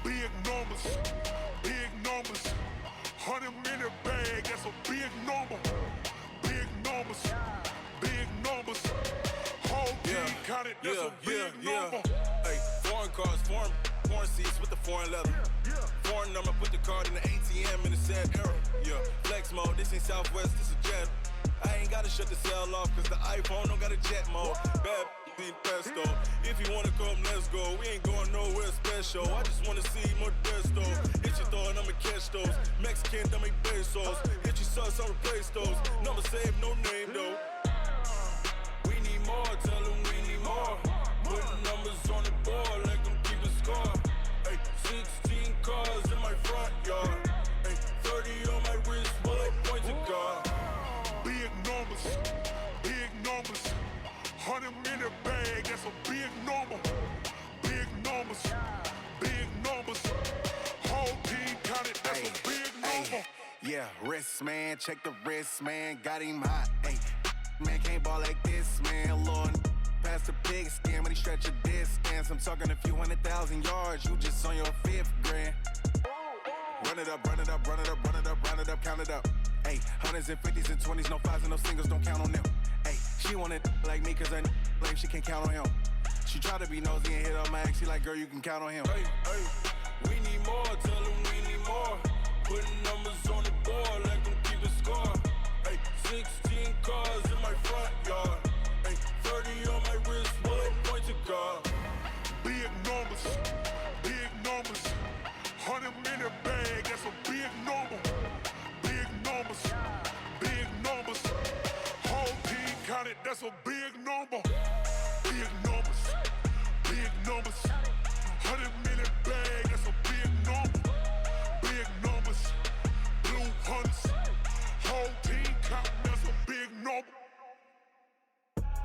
Big numbers, big numbers. 100-minute bag, that's a big number. Big numbers, big numbers. Whole team counted, that's a big number. Hey, foreign cars, foreign seats with the foreign leather. Foreign number, put the card in the ATM in the sad era. Yeah, flex mode, this ain't Southwest, this a jet. I ain't gotta shut the cell off, cause the iPhone don't got a jet mode. Bad in pesto. If you wanna come, let's go. We ain't going nowhere special. I just wanna see Modesto. Hit your throw and I'ma catch those. Mexican, don't make pesos. Hit your sauce, I'll replace those. Number saved, no name though. We need more, tell them we need more. Putting numbers on the board like I'm keeping score. Ay, 16 cars in my front yard. Ay, 30 on my wrist, while I point to God. Big numbers, big numbers. 100-minute bag, that's a big number. Big numbers, big numbers. Whole team counted, that's a big number. Yeah, wrist man, check the wrist man, got him hot. Ay, man can't ball like this, man. Lord, past the pig skin when he stretch a distance. I'm talking a few 100,000 yards, you just on your 5th grand. Run it up, run it up, run it up, run it up, run it up, count it up. Ay, hundreds and 50s and 20s, no 5s and no singles, don't count on them. Ay, she want it like me, cause her lame, she can't count on him. She try to be nosy and hit up my ex, she like, girl, you can count on him. Hey, hey, we need more, tell them we need more. Putting numbers on the board like I'm keeping score. Hey, 16 cars in my front yard. Hey, 30 on my wrist, while I point to God. Big numbers, big numbers. 100-minute bag, that's a big number. Big numbers, big numbers. Whole team counted, that's a big number. Big numbers, big numbers. 100-minute bag, that's a big number. Big numbers, blue hunters. Whole team counting, that's a big number.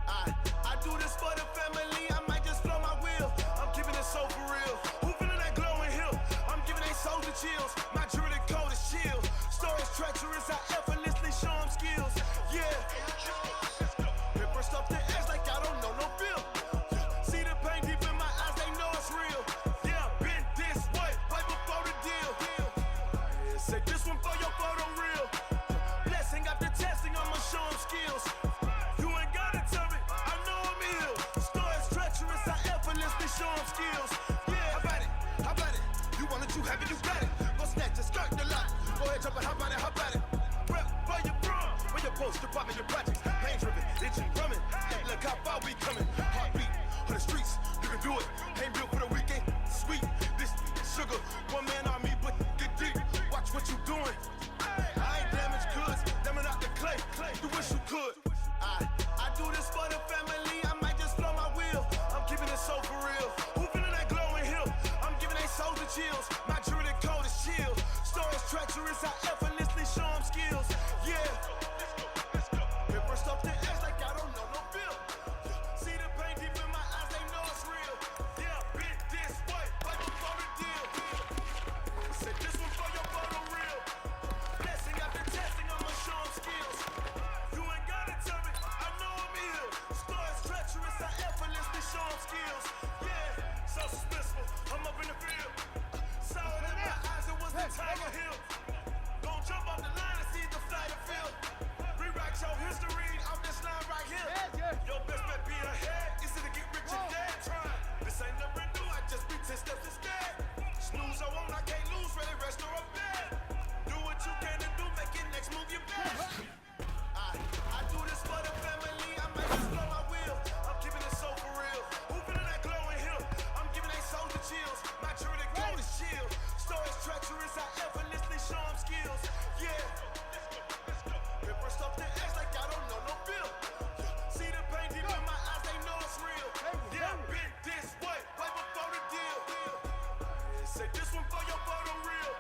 I do this for the family, I might just blow my wheel. I'm keeping it so for real. Who feeling that glowing hill? I'm giving they soldier chills. My jewelry code is chill. Stories treacherous, I effortlessly show them skills. Yeah. Paper stuff to edge like I don't know no feel. See the pain deep in my eyes, they know it's real. Yeah, been this way, right before the deal. Say this one for your photo real. Blessing after testing, I'ma show them skills. You ain't gotta tell me, I know I'm ill. Stories treacherous, I effortlessly show them skills. Yeah, how about it? You want it, you have it, you got it. Go snatch it, skirt the lot. Go ahead, jump it, how about it? Rep for your prom, when your poster popping your projects. Pain driven, itching, drumming. Look how far we coming. Heartbeat on the streets, you can do it. Ain't built for the weekend, sweet. This sugar, one man army, but get deep. Watch what you doing. I ain't damaged goods, damn it out the clay. You wish you could. I do this for the family, I might just blow my wheel. I'm keeping it so for real. Who feeling that glowing hill? I'm giving they soldier chills. My jewelry code is chill. Stories treacherous, I effortlessly show them skills. Yeah. Paper stuff to edge like I don't know no feel. See the pain deep in my eyes, they know it's real. Yeah, been this way, right before the deal. Say this one for your photo real. Blessing after testing, I'ma show them skills. You ain't gotta tell me, I know I'm ill. Stories treacherous, I effortlessly show them skills. Yeah, so suspenseful, I'm up in the field. Saw it in my eyes, it was the Tiger Hill. Gon' jump off the line and see the fly the field. Rewrite your history off this line right here. Your best bet be ahead, easy to get rich and dead. Trying, this ain't nothing new, I just be 10 steps instead. Snooze I won't, I can't lose, ready, rest or I'm bad. Do what you can to do, make your next move your best. I do this for the family, I might just blow my wheel. I'm keeping it so for real. Who feeling that glowing hill? I'm giving they soldier chills. My jewelry code is chill. Stories treacherous, I effortlessly show them skills. Yeah. Paper stuff to edge like I don't know no feel. See the pain deep in my eyes, they know it's real. Yeah, been this way, right before the deal. Say this one for your photo real.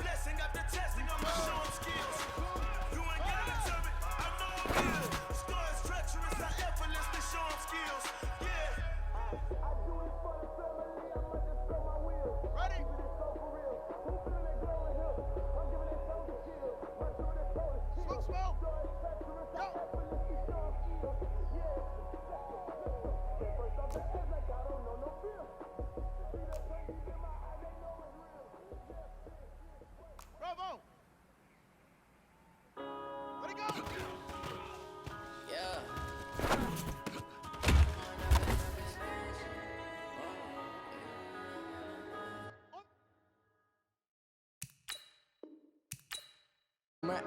Blessing after testing, I'ma show them skills. You ain't gotta tell me, I know I'm ill. Stories treacherous, I effortlessly show them skills. Bravo! Let it go!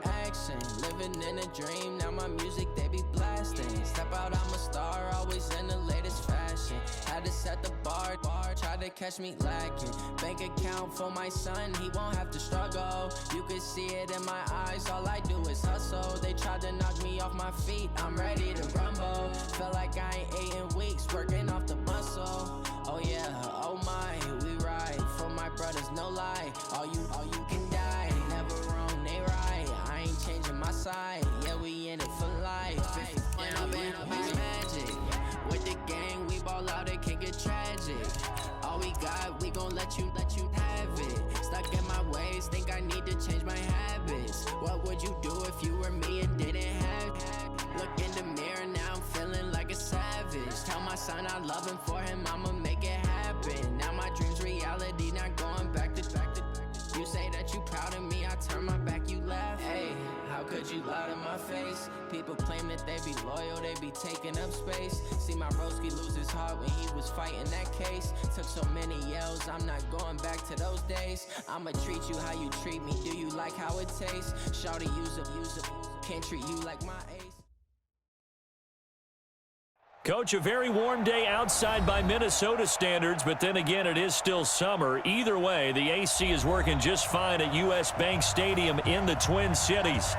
Action, living in a dream. Now my music they be blasting. Step out, I'm a star, always in the latest fashion. Had to set the bar, try to catch me lacking. Bank account for my son, he won't have to struggle. You can see it in my eyes, all I do is hustle. They tried to knock me off my feet, I'm ready to rumble. Felt like I ain't ate in weeks, working off the muscle. Oh yeah, oh my, we ride for my brothers, no lie. All you can die, never wrong, they right. I ain't changing my side, yeah, we in it for life. And I've been magic. With the gang, we ball out, it can get tragic. All we got, we gon' let you have it. Stuck in my ways, think I need to change my habits. What would you do if you were me and didn't have it? Look in the mirror, now I'm feeling like a savage. Tell my son I love him, for him I'ma make it happen. Now my dream's reality, not going back to. You say that you proud of me, I turn my back, you laugh. Hey, how could you lie to my face? People claim that they be loyal, they be taking up space. See my broski lose his heart when he was fighting that case. Took so many yells, I'm not going back to those days. I'ma treat you how you treat me, do you like how it tastes? Shawty, use it, can't treat you like my ace. Coach, a very warm day outside by Minnesota standards, but then again, it is still summer. Either way, the AC is working just fine at U.S. Bank Stadium in the Twin Cities.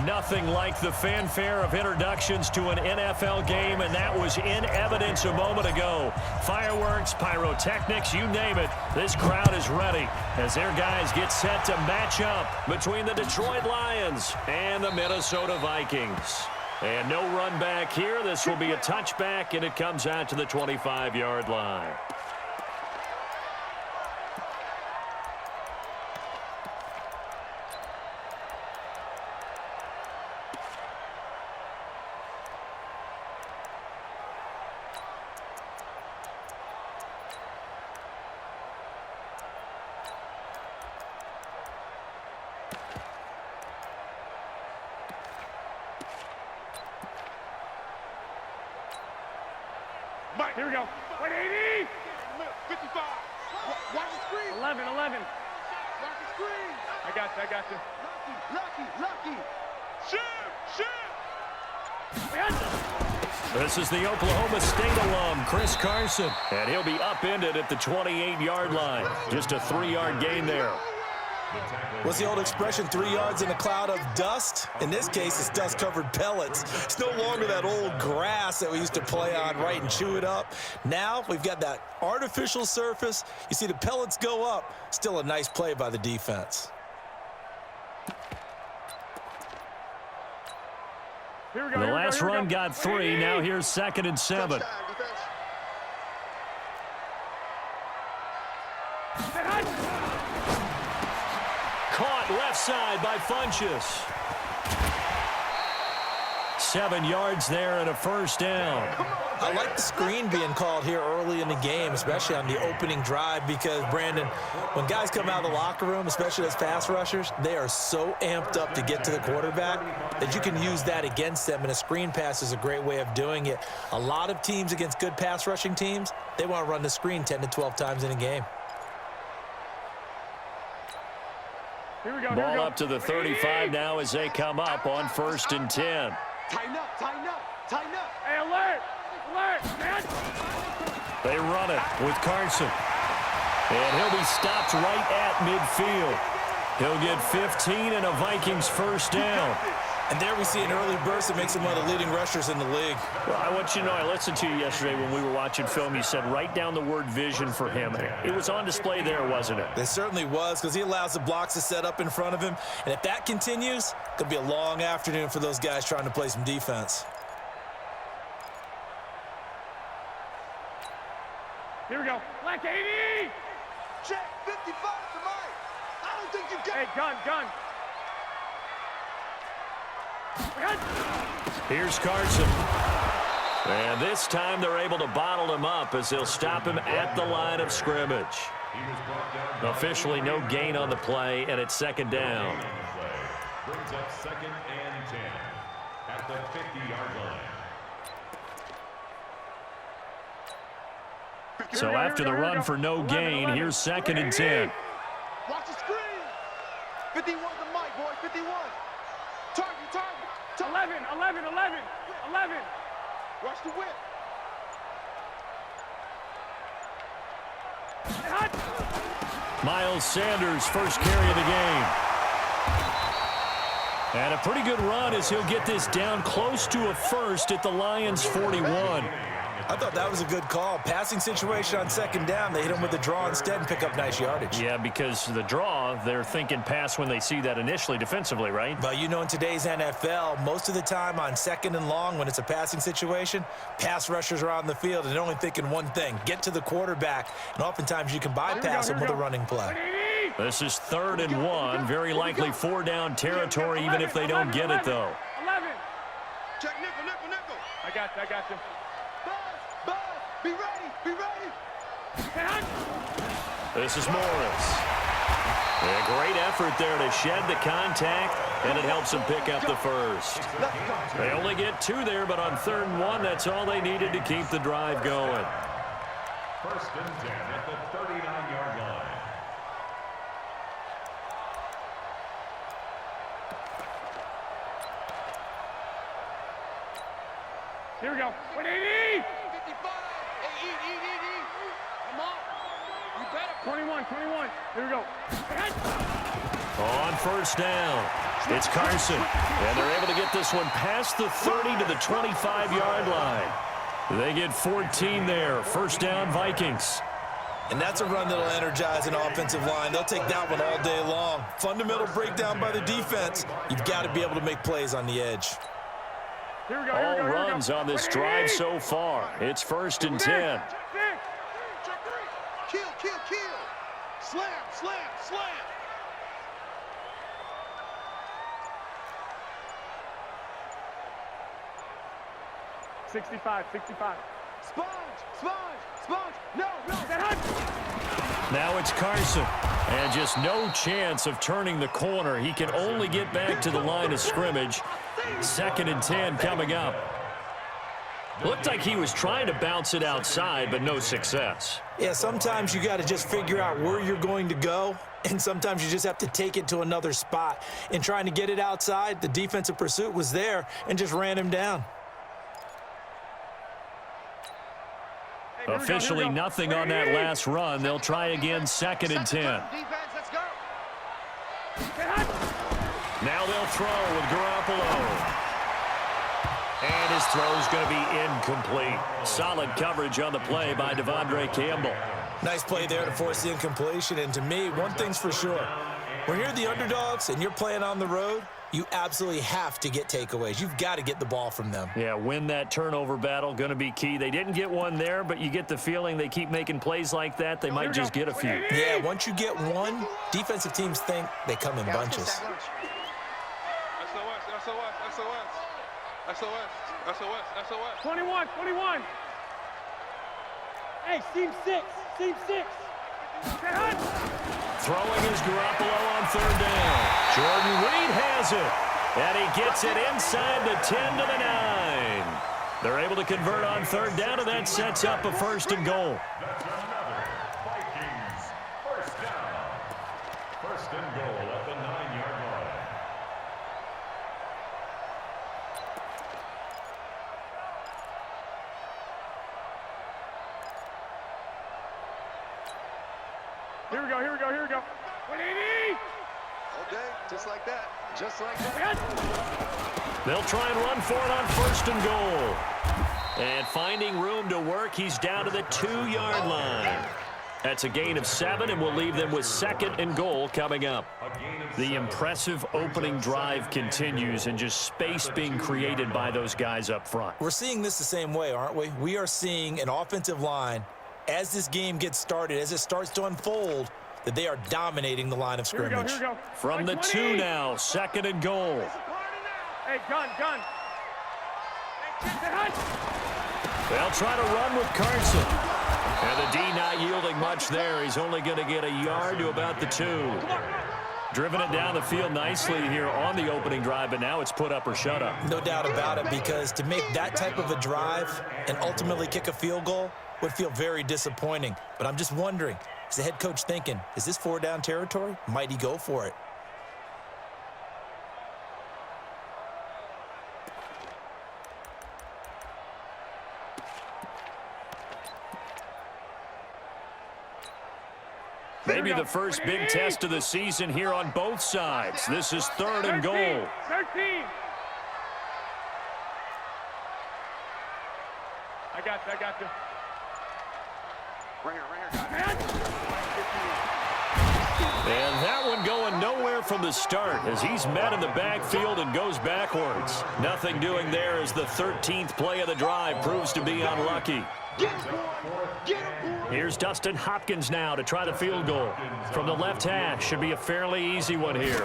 Nothing like the fanfare of introductions to an NFL game, and that was in evidence a moment ago. Fireworks, pyrotechnics, you name it. This crowd is ready as their guys get set to match up between the Detroit Lions and the Minnesota Vikings. And no run back here. This will be a touchback, and it comes out to the 25-yard line. Mike, here we go. 180. 55. Watch the screen. 11. Watch the screen. I got you. Lucky. Shoot. This is the Oklahoma State alum, Chris Carson, and he'll be upended at the 28-yard line. Just a 3-yard gain there. What's the old expression, 3 yards in a cloud of dust? In this case, it's dust-covered pellets. It's no longer that old grass that we used to play on, right, and chew it up. Now we've got that artificial surface. You see the pellets go up. Still a nice play by the defense. Here we go. The last run got 3. Now here's 2nd and 7. Caught left side by Funchess. 7 yards there and a first down. I like the screen being called here early in the game, especially on the opening drive, because, Brandon, when guys come out of the locker room, especially as pass rushers, they are so amped up to get to the quarterback that you can use that against them, and a screen pass is a great way of doing it. A lot of teams against good pass rushing teams, they want to run the screen 10 to 12 times in a game. Here we go. Ball up to the 35 now as they come up on 1st and 10. Tighten up. Hey, alert, man. They run it with Carson. And he'll be stopped right at midfield. He'll get 15 and a Vikings first down. And there we see an early burst that makes him one of the leading rushers in the league. Well, I want you to know, I listened to you yesterday when we were watching film. You said write down the word vision for him. It was on display there, wasn't it? It certainly was, because he allows the blocks to set up in front of him. And if that continues, it could be a long afternoon for those guys trying to play some defense. Here we go. Black 80. Check 55 to Mike. I don't think you got. Hey, gun. Here's Carson. And this time they're able to bottle him up as they'll stop him at the line of scrimmage. Officially no gain on the play, and it's second down. Brings up 2nd and 10 at the 50-yard line. So after the run for no gain, here's 2nd and 10. Watch the screen. 51 the mic, boy. 51. Target. 11. Watch the whip. Miles Sanders, first carry of the game. And a pretty good run as he'll get this down close to a first at the Lions' 41. I thought that was a good call. Passing situation on 2nd down. They hit him with the draw instead and pick up nice yardage. Yeah, because the draw, they're thinking pass when they see that initially defensively, right? But you know, in today's NFL, most of the time on 2nd and long, when it's a passing situation, pass rushers are on the field and they're only thinking one thing, get to the quarterback. And oftentimes you can bypass them with a running play. This is 3rd and 1. Very likely 4-down territory, even if they don't get it, though. 11. Check nickel. I got you. Buzz, be ready. This is Morris. A great effort there to shed the contact, and it helps them pick up the first. They only get 2 there, but on 3rd and 1, that's all they needed to keep the drive going. 1st and 10 at the 39-yard line. Here we go. 180. 55. Hey, come on. You better. 21. Here we go. On 1st down, it's Carson. And they're able to get this one past the 30 to the 25-yard line. They get 14 there. 1st down, Vikings. And that's a run that'll energize an offensive line. They'll take that one all day long. Fundamental breakdown by the defense. You've got to be able to make plays on the edge. Here we go. All runs on this drive so far. It's 1st and 10. Kill. Slam. 65. Sponge. No. Now it's Carson. And just no chance of turning the corner. He can only get back to the line of scrimmage. 2nd and 10 coming up. Looked like he was trying to bounce it outside, but no success. Yeah, sometimes you got to just figure out where you're going to go, and sometimes you just have to take it to another spot. In trying to get it outside, the defensive pursuit was there and just ran him down. Officially nothing on that last run. They'll try again, 2nd and 10. Defense, let's go. Now they'll throw with Garoppolo. And his throw's going to be incomplete. Solid coverage on the play by Devondre Campbell. Nice play there to force the incompletion. And to me, one thing's for sure. When you're the underdogs and you're playing on the road, you absolutely have to get takeaways. You've got to get the ball from them. Yeah, win that turnover battle, going to be key. They didn't get one there, but you get the feeling they keep making plays like that, they might just get a few. Yeah, once you get one, defensive teams think they come in bunches. SOS. 21. Hey, Team 6. Throwing is Garoppolo on 3rd down. Jordan Reed has it. And he gets it inside the 10 to the 9. They're able to convert on 3rd down, and that sets up a 1st and goal. That's another Vikings 1st down. 1st and goal at the 9-yard line. Here we go. 180. Okay, just like that. They'll try and run for it on 1st and goal. And finding room to work, he's down to the 2-yard line. That's a gain of 7, and we'll leave them with 2nd and goal coming up. The impressive opening drive continues, and just space being created by those guys up front. We're seeing this the same way, aren't we? We are seeing an offensive line, as this game gets started, as it starts to unfold, that they are dominating the line of scrimmage. Here we go. From the 2 now, 2nd and goal. Hey, gun. They'll try to run with Carson. And the D not yielding much there. He's only going to get a yard to about the 2. Driven it down the field nicely here on the opening drive, but now it's put up or shut up. No doubt about it, because to make that type of a drive and ultimately kick a field goal would feel very disappointing. But I'm just wondering, is the head coach thinking, is this 4-down territory? Might he go for it? Maybe the first big test of the season here on both sides. This is 3rd and goal. 13. I got you. Right here. And that one going nowhere from the start as he's met in the backfield and goes backwards. Nothing doing there as the 13th play of the drive proves to be unlucky. Here's Dustin Hopkins now to try the field goal. From the left hash, should be a fairly easy one here.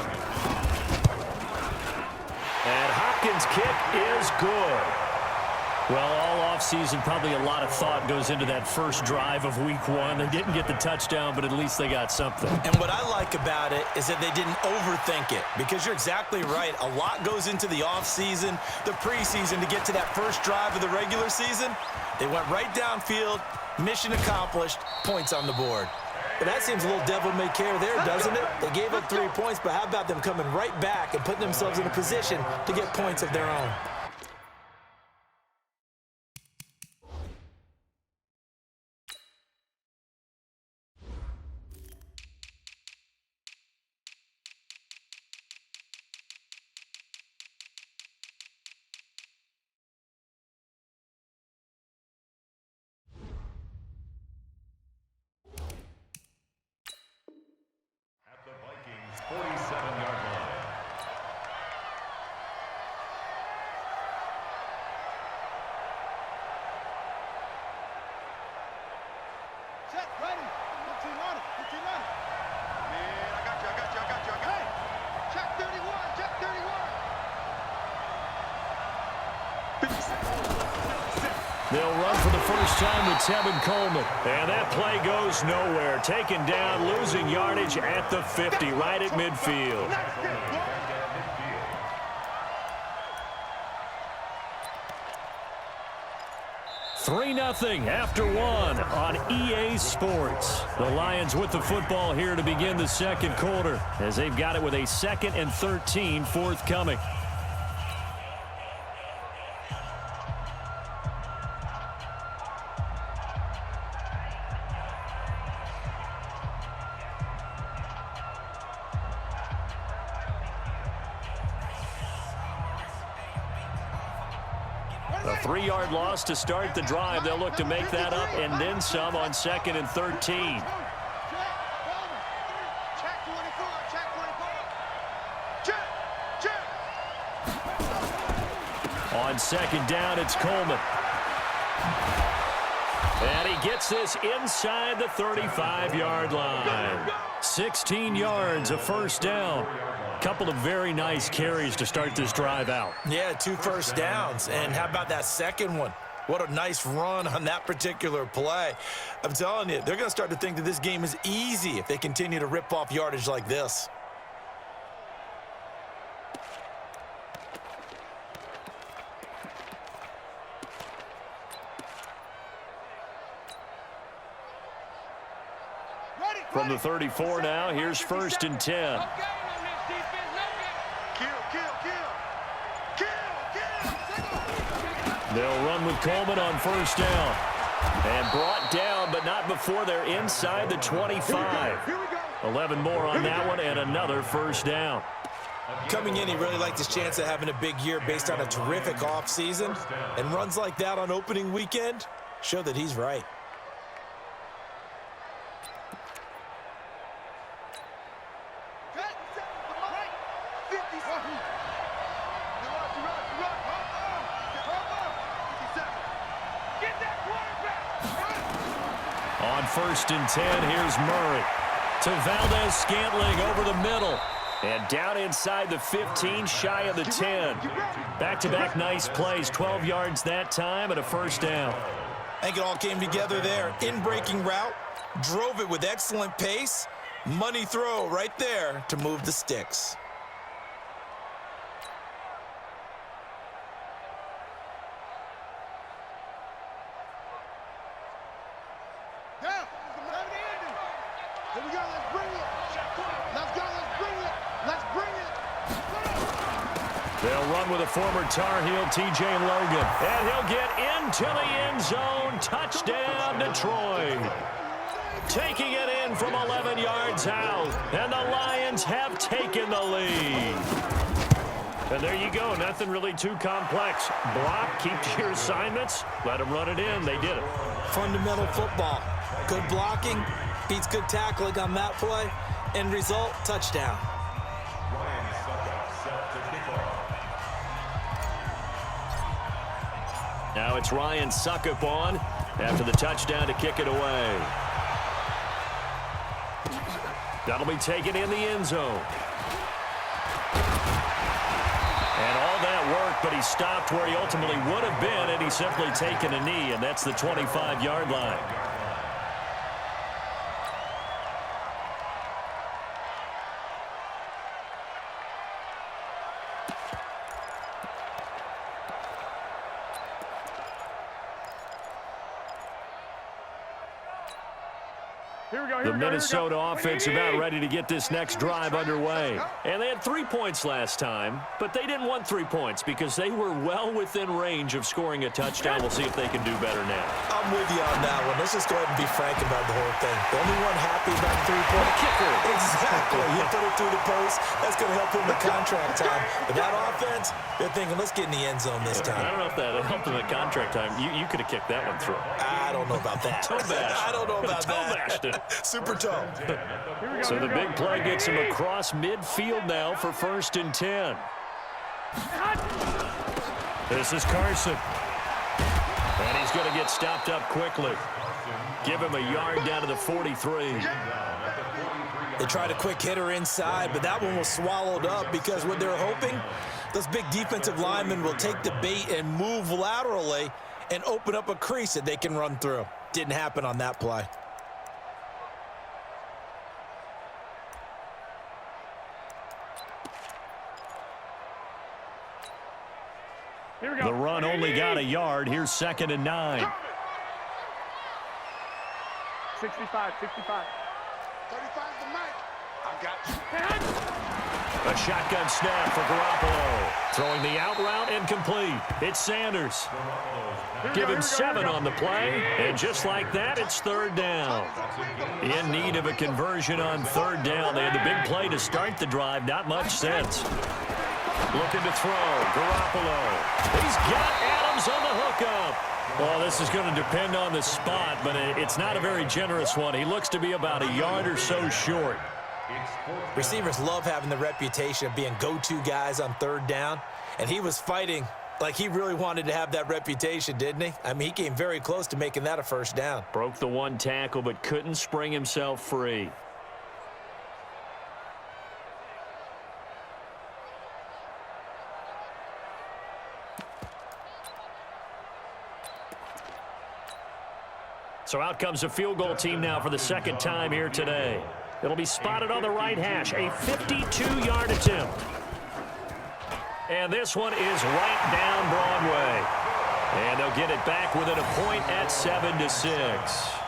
And Hopkins' kick is good. Well, all offseason, probably a lot of thought goes into that first drive of week 1. They didn't get the touchdown, but at least they got something. And what I like about it is that they didn't overthink it, because you're exactly right. A lot goes into the offseason, the preseason to get to that first drive of the regular season. They went right downfield, mission accomplished, points on the board. But that seems a little devil-may-care there, doesn't it? They gave up 3 points, but how about them coming right back and putting themselves in a position to get points of their own? At the Vikings' 47-yard line. Check, ready. 15 on it. Man, I got you. Hey, check 31. Check 31. They'll run for the first time with Tevin Coleman. And that play goes nowhere. Taken down, losing yardage at the 50, right at midfield. 3-0 after 1 on EA Sports. The Lions with the football here to begin the second quarter as they've got it with a 2nd and 13 forthcoming. A 3-yard loss to start the drive. They'll look to make that up and then some on 2nd and 13. Check 24. Check 24. Check. On 2nd down, it's Coleman. And he gets this inside the 35-yard line. 16 yards, a first down. Couple of very nice carries to start this drive out. Yeah, 2 first downs. And how about that second one? What a nice run on that particular play. I'm telling you, they're going to start to think that this game is easy if they continue to rip off yardage like this. From the 34 now, here's 1st and 10. They'll run with Coleman on 1st down. And brought down, but not before they're inside the 25. 11 more on that one, and another first down. Coming in, he really liked his chance of having a big year based on a terrific offseason. And runs like that on opening weekend show that he's right. On 1st and 10, here's Murray. To Valdez-Scantling over the middle. And down inside the 15, shy of the 10. Back-to-back nice plays, 12 yards that time and a first down. I think it all came together there. In-breaking route, drove it with excellent pace. Money throw right there to move the sticks. They'll run with a former Tar Heel, T.J. Logan. And he'll get into the end zone. Touchdown, Detroit. Taking it in from 11 yards out. And the Lions have taken the lead. And there you go. Nothing really too complex. Block, keep to your assignments. Let them run it in. They did it. Fundamental football. Good blocking beats good tackling on that play. End result, touchdown. Now it's Ryan Suckup on after the touchdown to kick it away. That'll be taken in the end zone. And all that work, but he stopped where he ultimately would have been, and he's simply taken a knee, and that's the 25-yard line. The Minnesota offense about ready to get this next drive underway. And they had 3 points last time, but they didn't want 3 points because they were well within range of scoring a touchdown. We'll see if they can do better now. I'm with you on that one. Let's just go ahead and be frank about the whole thing. The only one happy about the 3-point kicker. Exactly. You put it through the post. That's going to help him in contract time. But that offense, they're thinking, let's get in the end zone this time. I don't know if that helped him at contract time. You could have kicked that one through. I don't know about that. Toe bash. I don't know about toe that. bashed it. Super toe. So the big play gets him across midfield now for 1st and 10. This is Carson. And he's going to get stopped up quickly. Give him a yard down to the 43. They tried a quick hitter inside, but that one was swallowed up because what they're hoping, those big defensive linemen will take the bait and move laterally and open up a crease that they can run through. Didn't happen on that play. The run only got a yard. Here's 2nd and 9. 65. 35's the mic. I got you. A shotgun snap for Garoppolo. Throwing the out route incomplete. It's Sanders. Give him 7 on the play. And just like that, it's 3rd down. In need of a conversion on 3rd down. They had the big play to start the drive. Not much sense. Looking to throw. Garoppolo. He's got Adams on the hookup. Well, this is going to depend on the spot, but it's not a very generous one. He looks to be about a yard or so short. Receivers love having the reputation of being go-to guys on 3rd down, and he was fighting like he really wanted to have that reputation, didn't he? I mean, he came very close to making that a 1st down. Broke the one tackle, but couldn't spring himself free. So out comes a field goal team now for the 2nd time here today. It'll be spotted on the right hash, a 52-yard attempt. And this one is right down Broadway. And they'll get it back within a point at 7-6.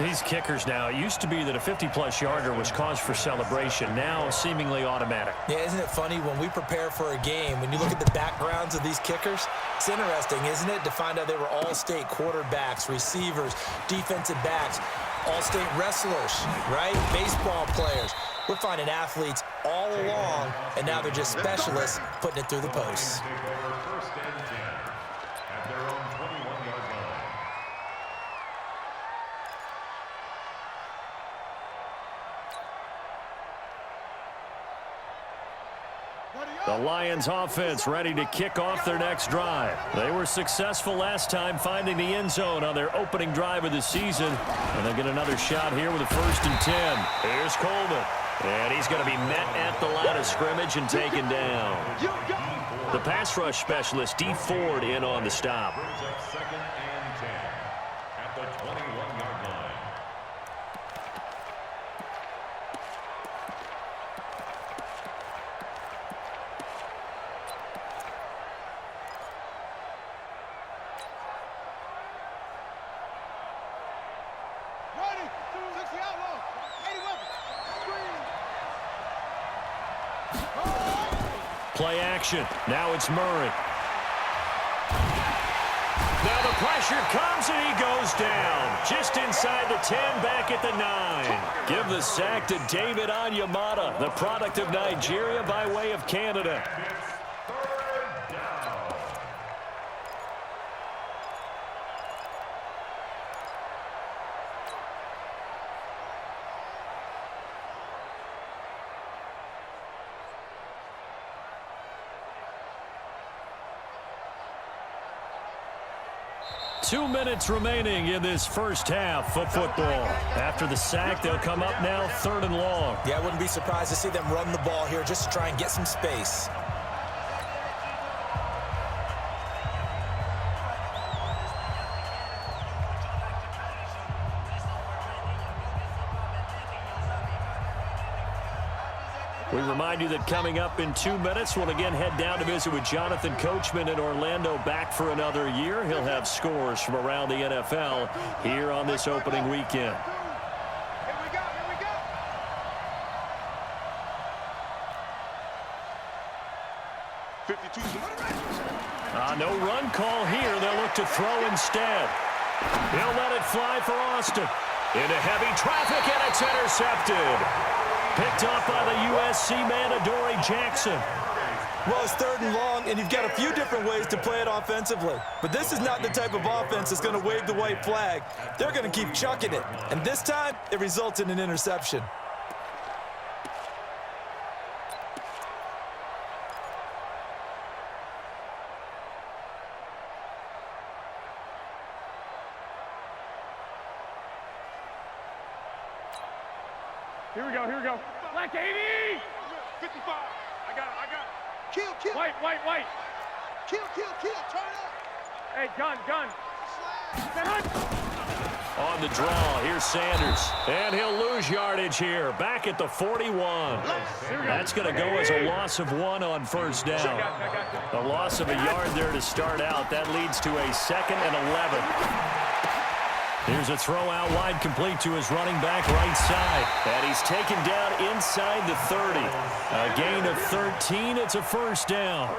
These kickers now, it used to be that a 50-plus yarder was cause for celebration. Now seemingly automatic. Yeah, isn't it funny when we prepare for a game, when you look at the backgrounds of these kickers, it's interesting, isn't it, to find out they were all-state quarterbacks, receivers, defensive backs, all-state wrestlers, right? Baseball players. We're finding athletes all along, and now they're just specialists putting it through the posts. The Lions offense ready to kick off their next drive. They were successful last time finding the end zone on their opening drive of the season. And they'll get another shot here with a 1st and 10. Here's Coleman. And he's going to be met at the line of scrimmage and taken down. The pass rush specialist, D. Ford, in on the stop. Brings up 2nd and 10 at the 21-yard line. Play action. Now it's Murray. Now the pressure comes and he goes down. Just inside the 10, back at the 9. Give the sack to David Onyemata, the product of Nigeria by way of Canada. It's 3rd down. 2 minutes remaining in this first half of football. After the sack, they'll come up now 3rd and long. Yeah, I wouldn't be surprised to see them run the ball here just to try and get some space. We remind you that coming up in 2 minutes, we'll again head down to visit with Jonathan Coachman in Orlando, back for another year. He'll have scores from around the NFL here on this opening weekend. Here we go, here we go. No run call here. They'll look to throw instead. He'll let it fly for Austin. Into heavy traffic, and it's intercepted. Picked off by the USC man, Adoree Jackson. Well, it's 3rd and long, and you've got a few different ways to play it offensively. But this is not the type of offense that's going to wave the white flag. They're going to keep chucking it. And this time, it results in an interception. Here we go, here we go. Black 80! 55. I got it. Kill. White. Kill. Turn up. Hey, gun. On the draw, here's Sanders. And he'll lose yardage here. Back at the 41. That's going to go as a loss of 1 on first down. A loss of a yard there to start out. That leads to a 2nd and 11. Here's a throw out wide, complete to his running back right side. And he's taken down inside the 30. A gain of 13. It's a first down.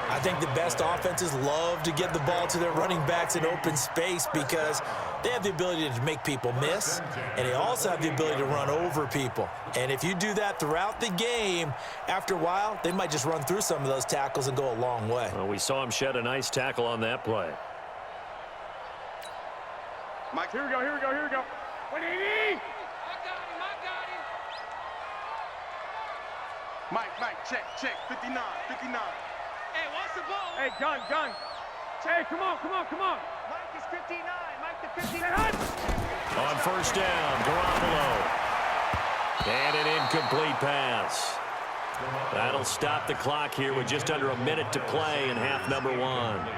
I think the best offenses love to get the ball to their running backs in open space because they have the ability to make people miss, and they also have the ability to run over people. And if you do that throughout the game, after a while, they might just run through some of those tackles and go a long way. Well, we saw him shed a nice tackle on that play. Mike, here we go. 180! I got him. Mike, check. 59. Hey, what's the ball? Hey, gun. Hey, come on. Mike is 59. Mike the 59. On first down, Garoppolo. And an incomplete pass. That'll stop the clock here with just under a minute to play in half number 1.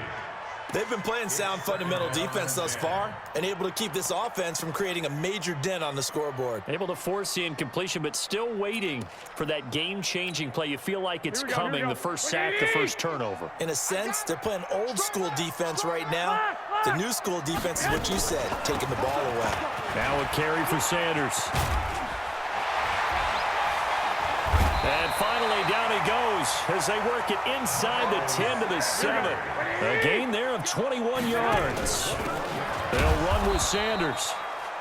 They've been playing sound fundamental defense thus far and able to keep this offense from creating a major dent on the scoreboard. Able to force the incompletion, but still waiting for that game-changing play. You feel like it's coming, the first sack, the first turnover. In a sense, they're playing old-school defense right now. The new-school defense is what you said, taking the ball away. Now a carry for Sanders. And finally, down he goes as they work it inside the 10 to the 7. A gain there of 21 yards. They'll run with Sanders.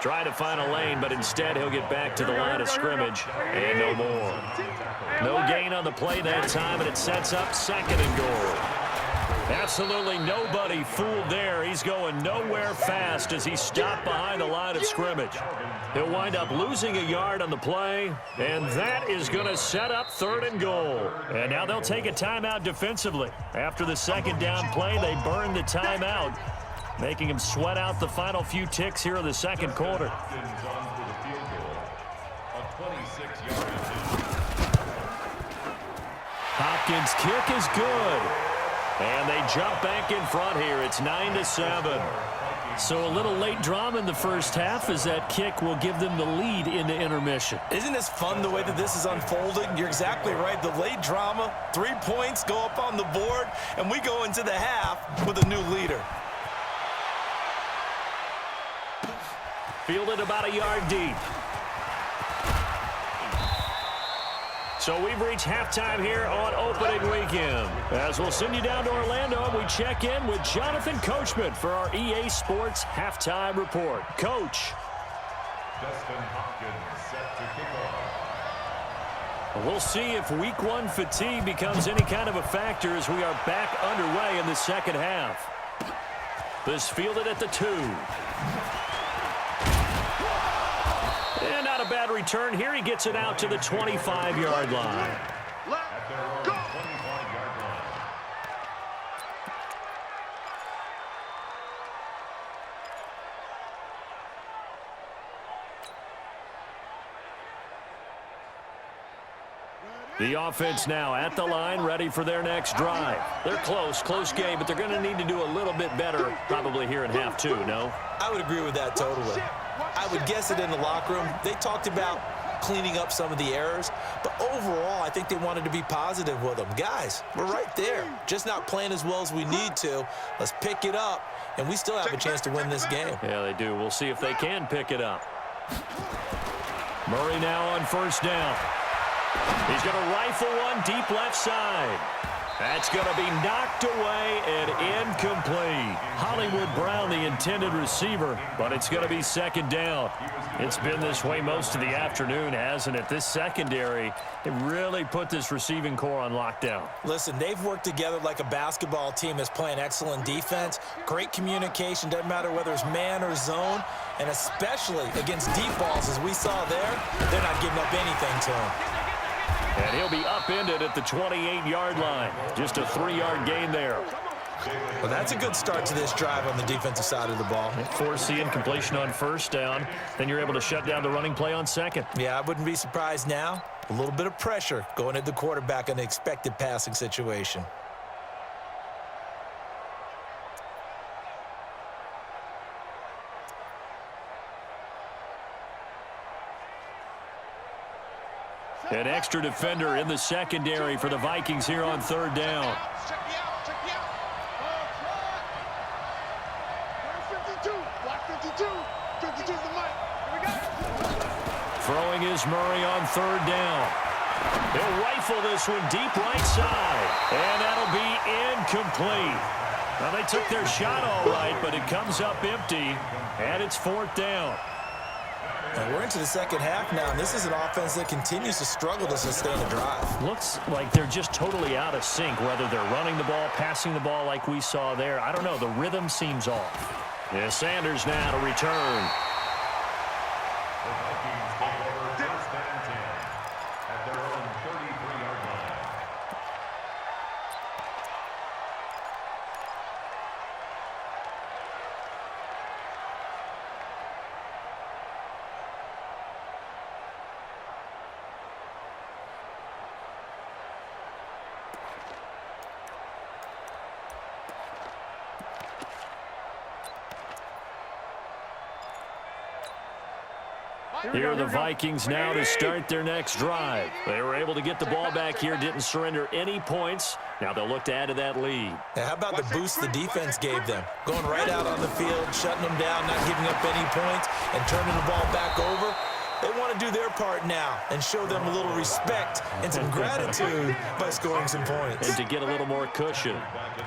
Try to find a lane, but instead he'll get back to the line of scrimmage. And no more. No gain on the play that time, and it sets up 2nd and goal. Absolutely nobody fooled there. He's going nowhere fast as he stopped behind the line of scrimmage. He'll wind up losing a yard on the play, and that is going to set up 3rd and goal. And now they'll take a timeout defensively. After the 2nd down play, they burn the timeout, making him sweat out the final few ticks here in the 2nd quarter. Hopkins on for the field goal. A 26 yards. Hopkins' kick is good. And they jump back in front here. It's 9-7. So a little late drama in the first half as that kick will give them the lead into intermission. Isn't this fun the way that this is unfolding? You're exactly right. The late drama, 3 points go up on the board, and we go into the half with a new leader. Fielded about a yard deep. So we've reached halftime here on opening weekend. As we'll send you down to Orlando, and we check in with Jonathan Coachman for our EA Sports Halftime Report. Coach. Dustin Hopkins set to kick off. We'll see if week one fatigue becomes any kind of a factor as we are back underway in the second half. This fielded at the 2. And not a bad return here. He gets it out to the 25-yard line. At their own 25-yard line. The offense now at the line, ready for their next drive. They're close game, but they're going to need to do a little bit better probably here in half 2, no? I would agree with that totally. I would guess it in the locker room. They talked about cleaning up some of the errors, but overall, I think they wanted to be positive with them. Guys, we're right there. Just not playing as well as we need to. Let's pick it up, and we still have a chance to win this game. Yeah, they do. We'll see if they can pick it up. Murray now on first down. He's going to rifle one deep left side. That's going to be knocked away and incomplete. Hollywood Brown, the intended receiver, but it's going to be second down. It's been this way most of the afternoon, hasn't it? This secondary, it really put this receiving core on lockdown. Listen, they've worked together like a basketball team that's playing excellent defense. Great communication, doesn't matter whether it's man or zone, and especially against deep balls as we saw there, they're not giving up anything to him. And he'll be upended at the 28-yard line. Just a 3-yard gain there. Well, that's a good start to this drive on the defensive side of the ball. Force the incompletion on first down. Then you're able to shut down the running play on second. Yeah, I wouldn't be surprised now. A little bit of pressure going at the quarterback in the expected passing situation. An extra defender in the secondary for the Vikings here on third down. Check me out. Check me out. Block 52. Block 52. 52's the mic. Here we go. Throwing is Murray on third down. He'll rifle this one deep right side. And that'll be incomplete. Now, they took their shot all right, but it comes up empty. And it's fourth down. And we're into the second half now, and this is an offense that continues to struggle to sustain a drive. Looks like they're just totally out of sync, whether they're running the ball, passing the ball like we saw there. I don't know. The rhythm seems off. Yeah, Sanders now to return. The Vikings take over first and 10 at their own 33-yard line. Here are the Vikings now to start their next drive. They were able to get the ball back here, didn't surrender any points. Now they'll look to add to that lead. Now, how about the boost the defense gave them? Going right out on the field, shutting them down, not giving up any points, and turning the ball back over. They want to do their part now and show them a little respect and some gratitude by scoring some points. And to get a little more cushion.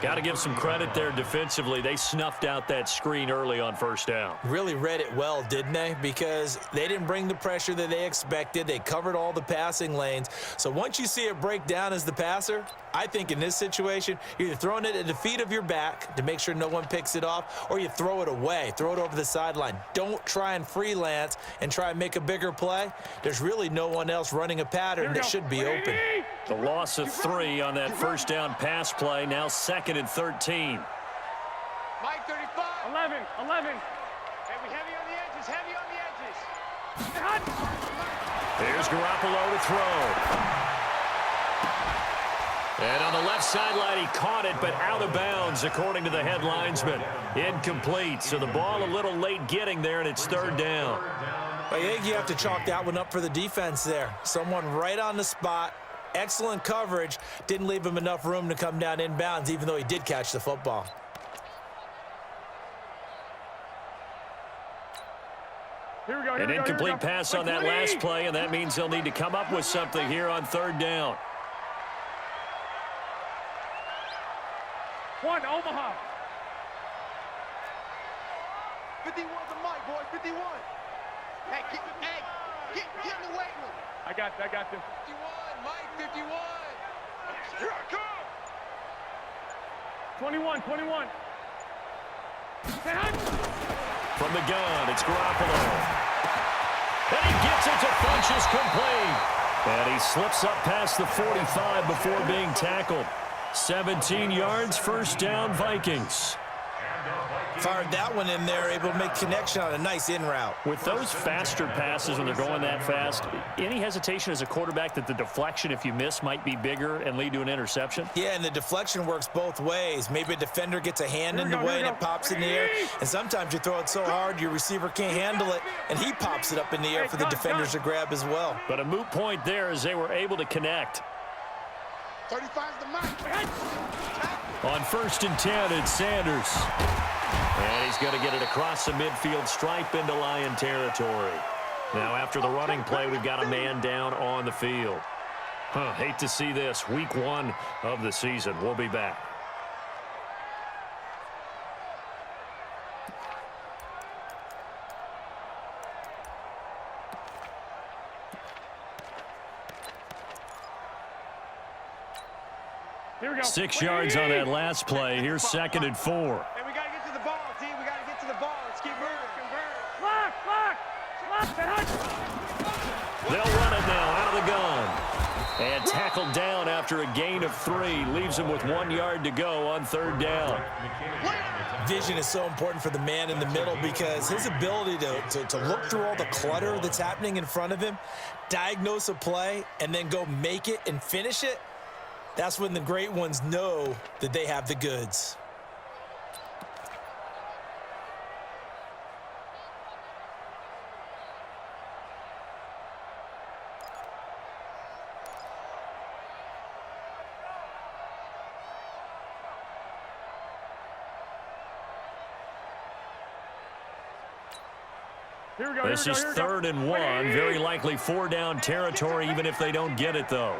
Got to give some credit there defensively. They snuffed out that screen early on first down. Really read it well, didn't they? Because they didn't bring the pressure that they expected. They covered all the passing lanes. So once you see it break down as the passer, I think in this situation, you're either throwing it at the feet of your back to make sure no one picks it off, or you throw it away, throw it over the sideline. Don't try and freelance and try and make a bigger play. There's really no one else running a pattern that should be open. The loss of 3 on that first down pass play, now second and 13. Mike 35. 11. Hey, we heavy on the edges. Heavy on the edges. Here's Garoppolo to throw. And on the left sideline, he caught it, but out of bounds, according to the head linesman. Incomplete, so the ball a little late getting there, and it's third down. I think you have to chalk that one up for the defense there. Someone right on the spot, excellent coverage, didn't leave him enough room to come down inbounds, even though he did catch the football. An incomplete pass on that last play, and that means they'll need to come up with something here on third down. One, Omaha. 51's a mic, boy, 51. Hey, get in the weight room. I got this. 51, Mike, 51. Here I come. 21. From the gun, it's Garoppolo. And he gets it to Funchess complete. And he slips up past the 45 before being tackled. 17 yards, first down, Vikings. Fired that one in there, able to make connection on a nice in route. With those faster passes when they're going that fast, any hesitation as a quarterback that the deflection, if you miss, might be bigger and lead to an interception? Yeah, and the deflection works both ways. Maybe a defender gets a hand in the way and it pops in the air. And sometimes you throw it so hard your receiver can't handle it, and he pops it up in the air for the defenders to grab as well. But a moot point there as they were able to connect. 35's the mic. On 1st and 10, it's Sanders. And he's going to get it across the midfield stripe into Lion territory. Now, after the running play, we've got a man down on the field. Hate to see this. Week 1 of the season. We'll be back. Here we go. 6 yards on that last play. Here's 2nd and 4. Hey, we got to get to the ball, D. We got to get to the ball. Let's keep moving. Lock. They'll run it now out of the gun. And tackled down after a gain of 3. Leaves him with 1 yard to go on third down. Vision is so important for the man in the middle because his ability to look through all the clutter that's happening in front of him, diagnose a play, and then go make it and finish it, that's when the great ones know that they have the goods. This is 3rd and 1. Very likely 4 down territory, even if they don't get it, though.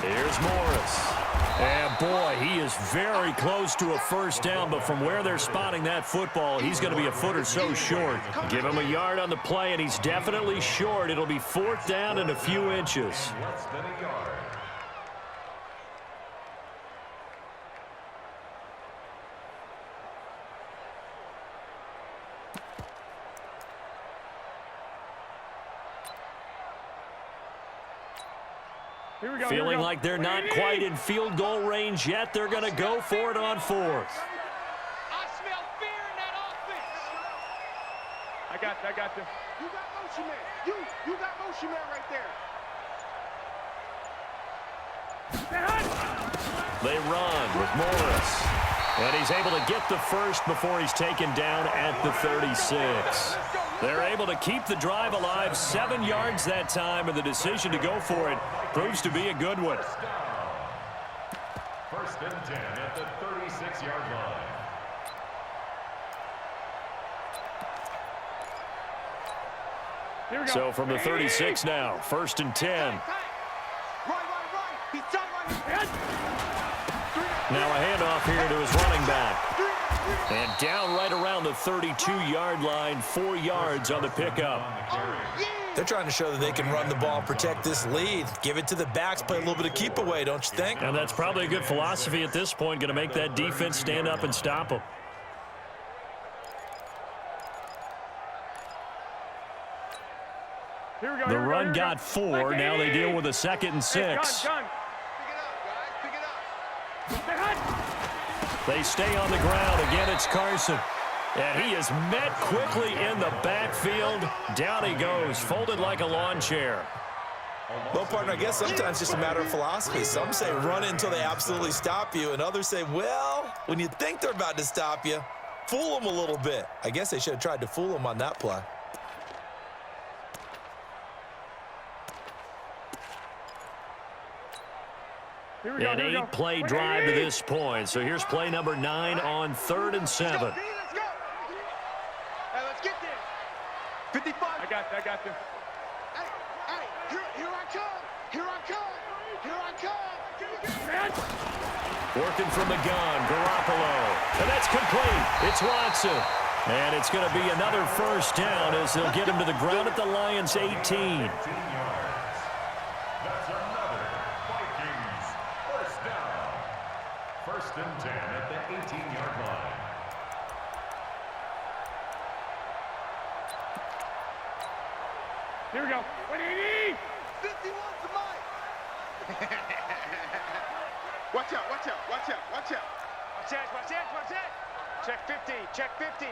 Here's Morris. And, boy, he is very close to a first down, but from where they're spotting that football, he's going to be a foot or so short. Give him a yard on the play, and he's definitely short. It'll be 4th down and a few inches. Less than a yard. Feeling like they're not quite in field goal range yet. They're going to go for it on 4th. I smell fear in that offense. I got this. You got motion man. You got motion man right there. They run with Morris. And he's able to get the first before he's taken down at the 36. They're able to keep the drive alive, 7 yards that time, and the decision to go for it proves to be a good one. 1st and 10 at the 36-yard line. So from the 36 now, 1st and 10. Right. He's done. Now a handoff here to his running back. And down right around the 32-yard line, 4 yards on the pickup. They're trying to show that they can run the ball, protect this lead, give it to the backs, play a little bit of keep away, don't you think? And that's probably a good philosophy at this point, going to make that defense stand up and stop them. The run got 4. Now they deal with a 2nd and 6. Pick it up, guys. Pick it up. They stay on the ground. Again, it's Carson. And he is met quickly in the backfield. Down he goes, folded like a lawn chair. Well, partner, I guess sometimes it's just a matter of philosophy. Some say run until they absolutely stop you, and others say, well, when you think they're about to stop you, fool them a little bit. I guess they should have tried to fool them on that play. An 8-play drive to this point. So here's play number 9 on 3rd and 7. Let's go. Hey, let's get there. 55. I got you. Hey, here I come. Here I come. Here I come. Working from the gun, Garoppolo. And that's complete. It's Watson. And it's going to be another first down as they'll get him to the ground at the Lions' 18. 18 yards. That's another Vikings first down. 1st and 10 at the 18-yard line. Here we go. 180. 51 to Mike. Watch out. Watch that. Check 50. Check 50.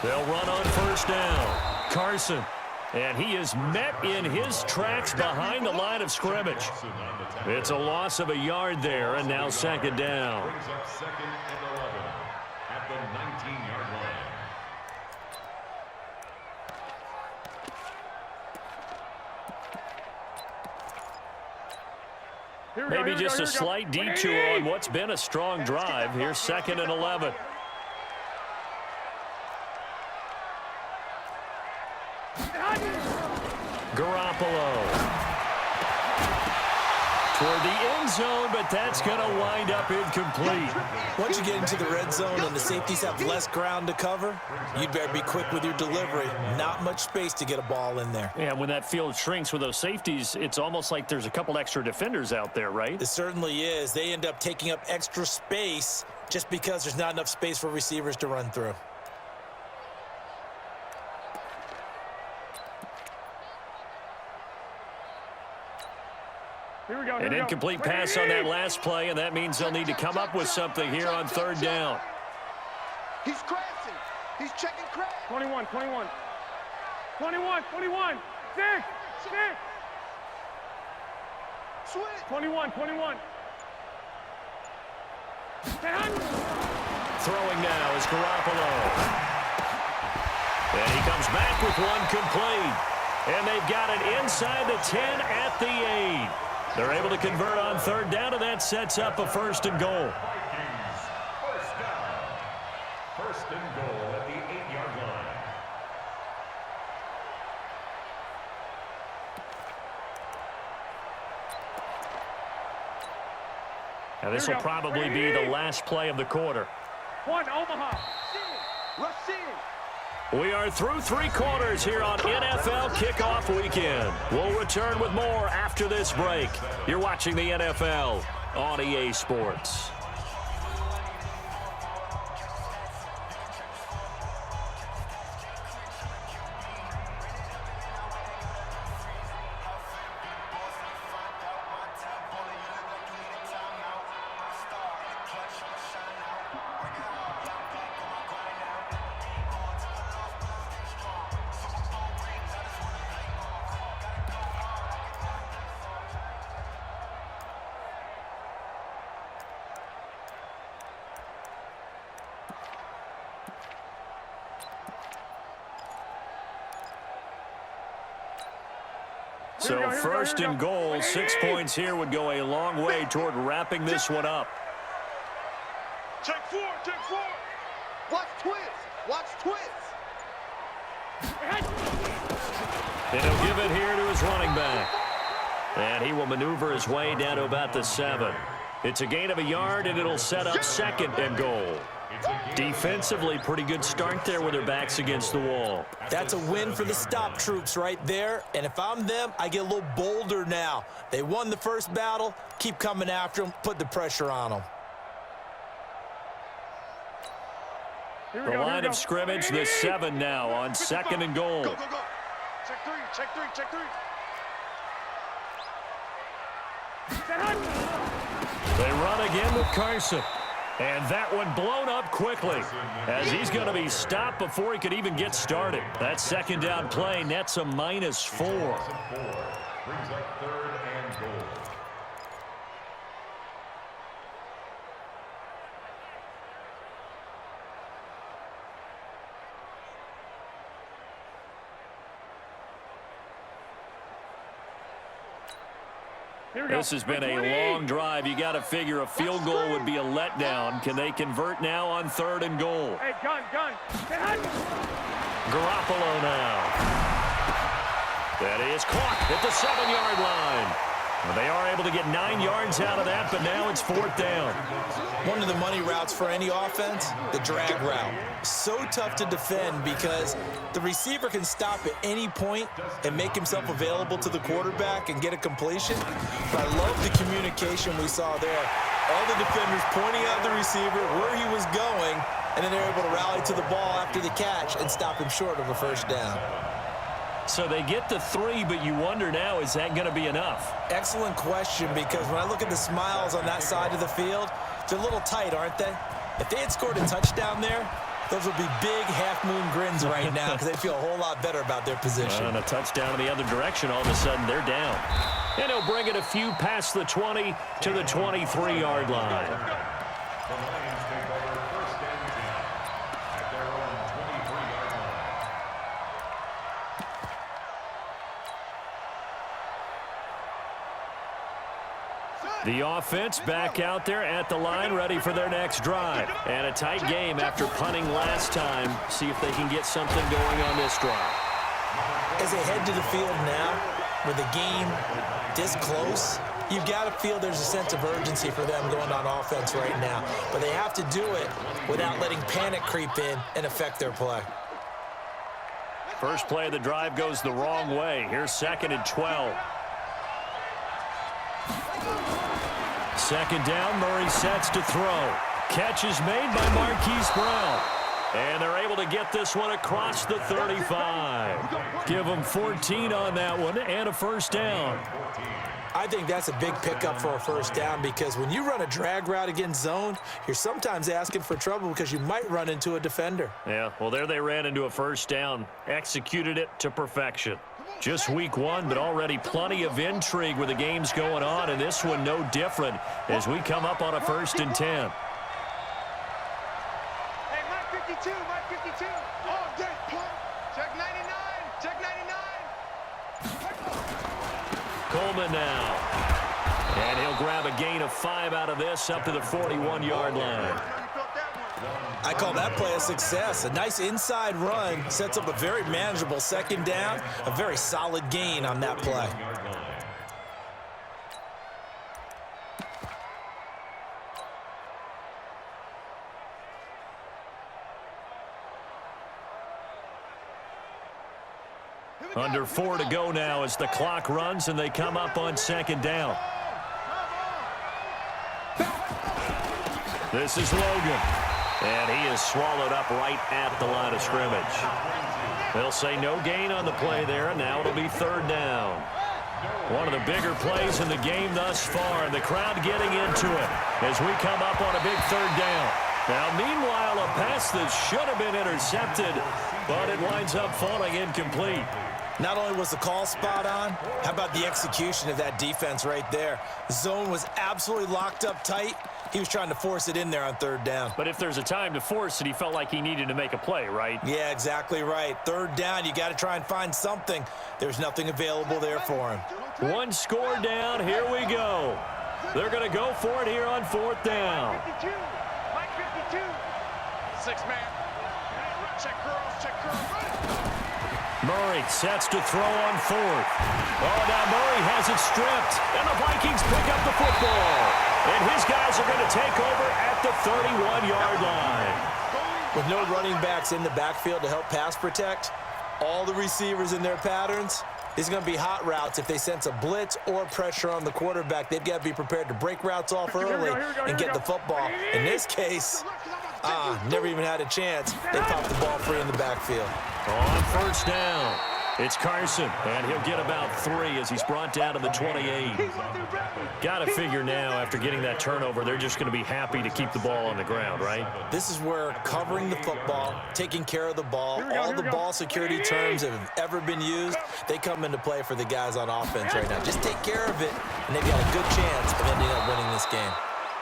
They'll run on first down. Carson. And he is met in his tracks behind the line of scrimmage. It's a loss of a yard there, and now 2nd down. Brings up 2nd and 11 at the 19-yard line. Maybe just a slight detour on what's been a strong drive. Here's 2nd and 11. Garoppolo. Toward the end zone, but that's going to wind up incomplete. Once you get into the red zone and the safeties have less ground to cover, you'd better be quick with your delivery. Not much space to get a ball in there. Yeah, when that field shrinks with those safeties, it's almost like there's a couple extra defenders out there, right? It certainly is. They end up taking up extra space just because there's not enough space for receivers to run through. Here we go. An incomplete pass on that last play, and that means they'll need to come up with something here on 3rd down. He's crashing. He's checking crash. 21. 6. Switch. 21. Throwing now is Garoppolo. And he comes back with one complete. And they've got it inside the 10 at the 8. They're able to convert on 3rd down, and that sets up a 1st and goal. Vikings first down. 1st and goal at the 8-yard line. Now this will probably be the last play of the quarter. 1 Omaha. Rush in. We are through 3 quarters here on NFL Kickoff Weekend. We'll return with more after this break. You're watching the NFL on EA Sports. So 1st and goal, 6 points here would go a long way toward wrapping this one up. Check 4. Watch twist. And he'll give it here to his running back. And he will maneuver his way down to about the 7. It's a gain of a yard, and it'll set up 2nd and goal. Defensively, pretty good start there with their backs against the wall. That's a win for the stop troops right there. And if I'm them, I get a little bolder now. They won the first battle. Keep coming after them. Put the pressure on them. The line of scrimmage, the 7 now on 2nd and goal. Go. Check three. They run again with Carson. And that one blown up quickly as he's going to be stopped before he could even get started. That second down play nets a -4. Brings up 3rd and goal. This has been a long drive. You got to figure a field goal would be a letdown. Can they convert now on 3rd and goal? Hey, gun. Garoppolo now. That is caught at the 7-yard line. Well, they are able to get 9 yards out of that, but now it's 4th down. One of the money routes for any offense, the drag route. So tough to defend because the receiver can stop at any point and make himself available to the quarterback and get a completion. But I love the communication we saw there. All the defenders pointing out the receiver, where he was going, and then they're able to rally to the ball after the catch and stop him short of a 1st down. So they get to 3, but you wonder now, is that going to be enough? Excellent question, because when I look at the smiles on that side of the field, they're a little tight, aren't they? If they had scored a touchdown there, those would be big half-moon grins right now because they feel a whole lot better about their position. And a touchdown in the other direction, all of a sudden they're down. And he'll bring it a few past the 20 to the 23-yard line. The Lions take over 1st and 10 at their own 23-yard line. The offense back out there at the line, ready for their next drive. And a tight game after punting last time. See if they can get something going on this drive. As they head to the field now, with the game this close, you've got to feel there's a sense of urgency for them going on offense right now. But they have to do it without letting panic creep in and affect their play. First play of the drive goes the wrong way. Here's 2nd and 12. 2nd down, Murray sets to throw. Catch is made by Marquise Brown. And they're able to get this one across the 35. Give them 14 on that one and a 1st down. I think that's a big pickup for a 1st down because when you run a drag route against zone, you're sometimes asking for trouble because you might run into a defender. Yeah, well, there they ran into a 1st down. Executed it to perfection. Just week 1, but already plenty of intrigue with the games going on, and this one no different as we come up on a 1st and 10. Hey, Mike 52, Mike 52. All day, plump. Check 99, check 99. Coleman now. And he'll grab a gain of 5 out of this up to the 41-yard line. I call that play a success. A nice inside run sets up a very manageable 2nd down, a very solid gain on that play. Under 4 to go now as the clock runs and they come up on 2nd down. This is Logan. And he is swallowed up right at the line of scrimmage. They'll say no gain on the play there, and now it'll be 3rd down. One of the bigger plays in the game thus far, and the crowd getting into it as we come up on a big 3rd down. Now, meanwhile, a pass that should have been intercepted, but it winds up falling incomplete. Not only was the call spot on, how about the execution of that defense right there? Zone was absolutely locked up tight. He was trying to force it in there on 3rd down. But if there's a time to force it, he felt like he needed to make a play, right? Yeah, exactly right. 3rd down, you got to try and find something. There's nothing available there for him. One score down, here we go. They're going to go for it here on 4th down. Mike 52, Mike 52. 6-man. Check girls, check girls. Murray sets to throw on 4th. Oh, now Murray has it stripped, and the Vikings pick up the football. And his guys are going to take over at the 31-yard line. With no running backs in the backfield to help pass protect, all the receivers in their patterns, these are going to be hot routes. If they sense a blitz or pressure on the quarterback, they've got to be prepared to break routes off early and get the football. In this case, never even had a chance. They popped the ball free in the backfield. On 1st down. It's Carson, and he'll get about 3 as he's brought down to the 28. Got to figure now, after getting that turnover, they're just going to be happy to keep the ball on the ground, right? This is where covering the football, taking care of the ball, all the ball security terms that have ever been used, they come into play for the guys on offense right now. Just take care of it, and they've got a good chance of ending up winning this game.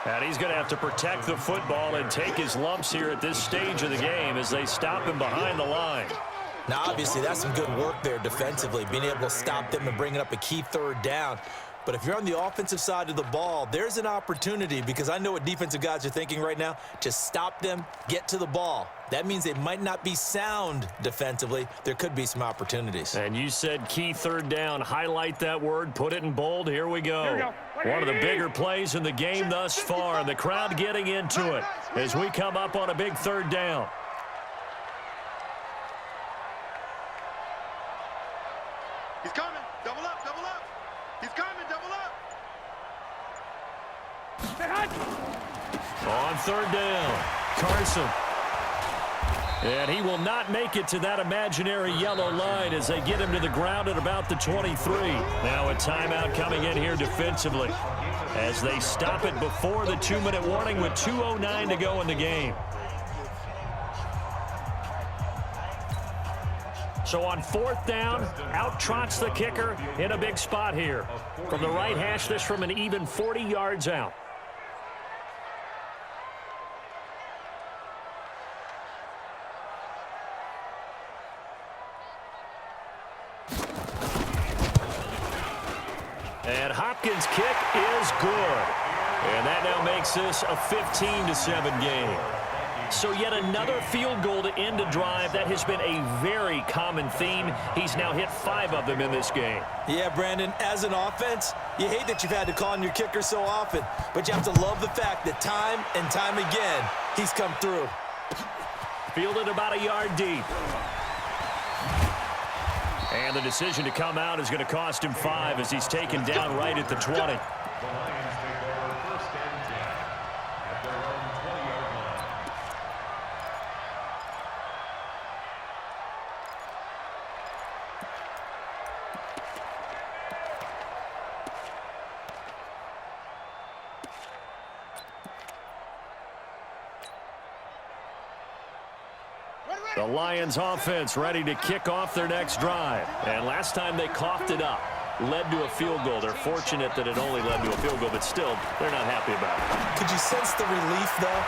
And he's going to have to protect the football and take his lumps here at this stage of the game as they stop him behind the line. Now, obviously, that's some good work there defensively, being able to stop them and bringing up a key third down. But if you're on the offensive side of the ball, there's an opportunity, because I know what defensive guys are thinking right now. Just stop them, get to the ball. That means they might not be sound defensively. There could be some opportunities. And you said key third down. Highlight that word. Put it in bold. Here we go. One of the bigger plays in the game thus far. The crowd getting into it as we come up on a big third down. He's coming. Double up, double up. He's coming, double up. On third down, Carson. And he will not make it to that imaginary yellow line as they get him to the ground at about the 23. Now a timeout coming in here defensively as they stop it before the 2-minute warning with 2:09 to go in the game. So on fourth down, out trots the kicker in a big spot here. From the right hash, this from an even 40 yards out. And Hopkins' kick is good. And that now makes this a 15-7 game. So yet another field goal to end a drive. That has been a very common theme. He's now hit 5 of them in this game. Yeah, Brandon, as an offense, you hate that you've had to call on your kicker so often, but you have to love the fact that time and time again, he's come through. Fielded about a yard deep. And the decision to come out is going to cost him 5 as he's taken down right at the 20. The Lions take over 1st and 10 at their own 20-yard line. The Lions offense ready to kick off their next drive. And last time they coughed it up, led to a field goal. They're fortunate that it only led to a field goal, but still, they're not happy about it. Could you sense the relief, though,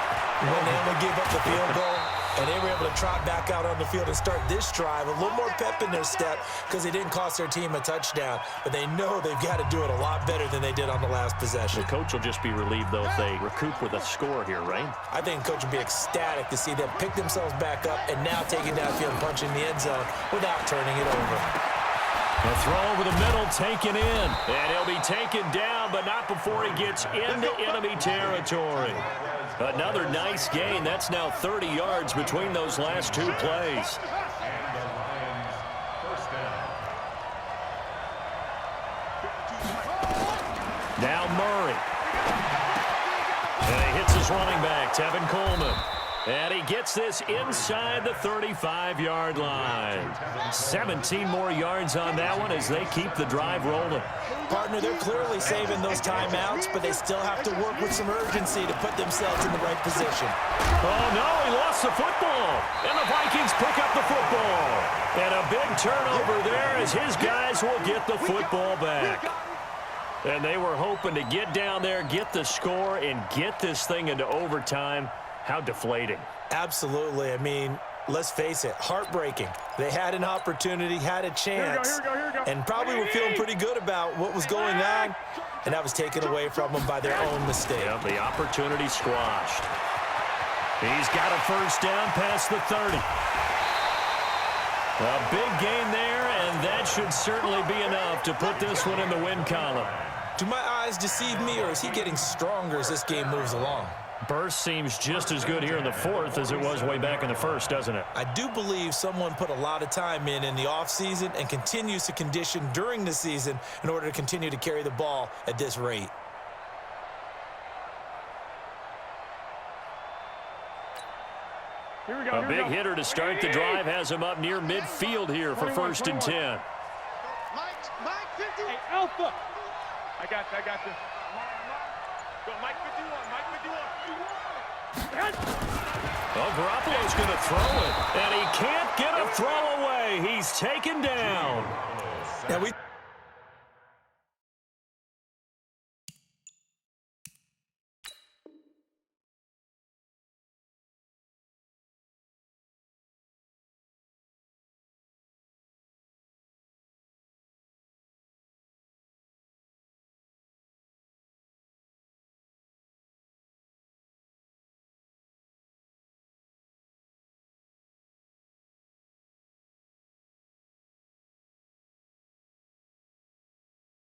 when they only gave up the field goal and they were able to trot back out on the field and start this drive? A little more pep in their step because they didn't cost their team a touchdown, but they know they've got to do it a lot better than they did on the last possession. The coach will just be relieved, though, if they recoup with a score here, right? I think the coach will be ecstatic to see them pick themselves back up and now take it downfield and punch in the end zone without turning it over. The throw over the middle taken in, and he'll be taken down, but not before he gets into enemy territory. Another nice gain. That's now 30 yards between those last 2 plays. And the Lions 1st down. Now Murray. And he hits his running back, Tevin Coleman. And he gets this inside the 35-yard line. 17 more yards on that one as they keep the drive rolling. Partner, they're clearly saving those timeouts, but they still have to work with some urgency to put themselves in the right position. Oh, no, he lost the football. And the Vikings pick up the football. And a big turnover there as his guys will get the football back. And they were hoping to get down there, get the score, and get this thing into overtime. How deflating. Absolutely. I mean, let's face it, heartbreaking. They had an opportunity, had a chance, and probably were feeling pretty good about what was going on, and that was taken away from them by their own mistake. Yep, the opportunity squashed. He's got a first down past the 30. A big gain there, and that should certainly be enough to put this one in the win column. Do my eyes deceive me, or is he getting stronger as this game moves along? Burst seems just as good here in the 4th as it was way back in the 1st, doesn't it? I do believe someone put a lot of time in the offseason and continues to condition during the season in order to continue to carry the ball at this rate. Here we A big hitter to start the drive has him up near midfield here for 1st and 10. Mike 50. Hey, Alpha. I got you. Go, Mike 51. Well, Garoppolo's going to throw it, and he can't get a throw away. He's taken down. Yeah, we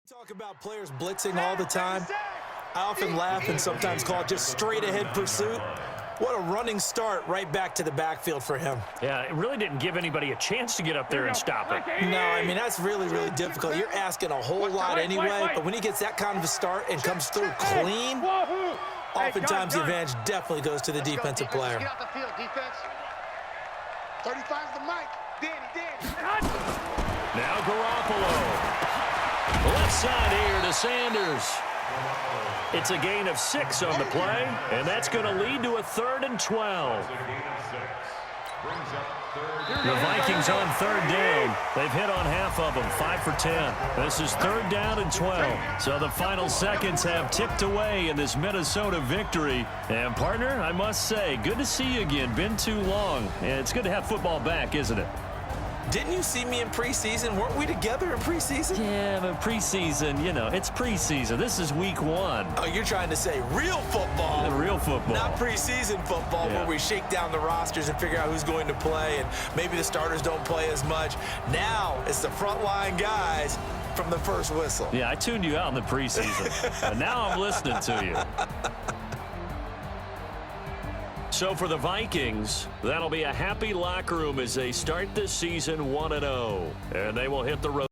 talk about players blitzing all the time. I often laugh and sometimes call it just straight-ahead pursuit. What a running start right back to the backfield for him. Yeah, it really didn't give anybody a chance to get up there and stop it. No, I mean, that's really, really difficult. You're asking a whole lot anyway, but when he gets that kind of a start and comes through clean, oftentimes the advantage definitely goes to the defensive player. Get out the field, defense. 35's the mic. Danny. Now Garoppolo. Left side here to Sanders. It's a gain of 6 on the play, and that's going to lead to a 3rd and 12. The Vikings on 3rd down. They've hit on half of them, 5 for 10. This is 3rd down and 12. So the final seconds have ticked away in this Minnesota victory. And, partner, I must say, good to see you again. Been too long. And it's good to have football back, isn't it? Didn't you see me in preseason? Weren't we together in preseason? Yeah, but preseason, you know, it's preseason. This is week 1. Oh, you're trying to say real football. The real football. Not preseason football where we shake down the rosters and figure out who's going to play, and maybe the starters don't play as much. Now it's the frontline guys from the first whistle. Yeah, I tuned you out in the preseason, but now I'm listening to you. So for the Vikings, that'll be a happy locker room as they start this season 1-0. And they will hit the road.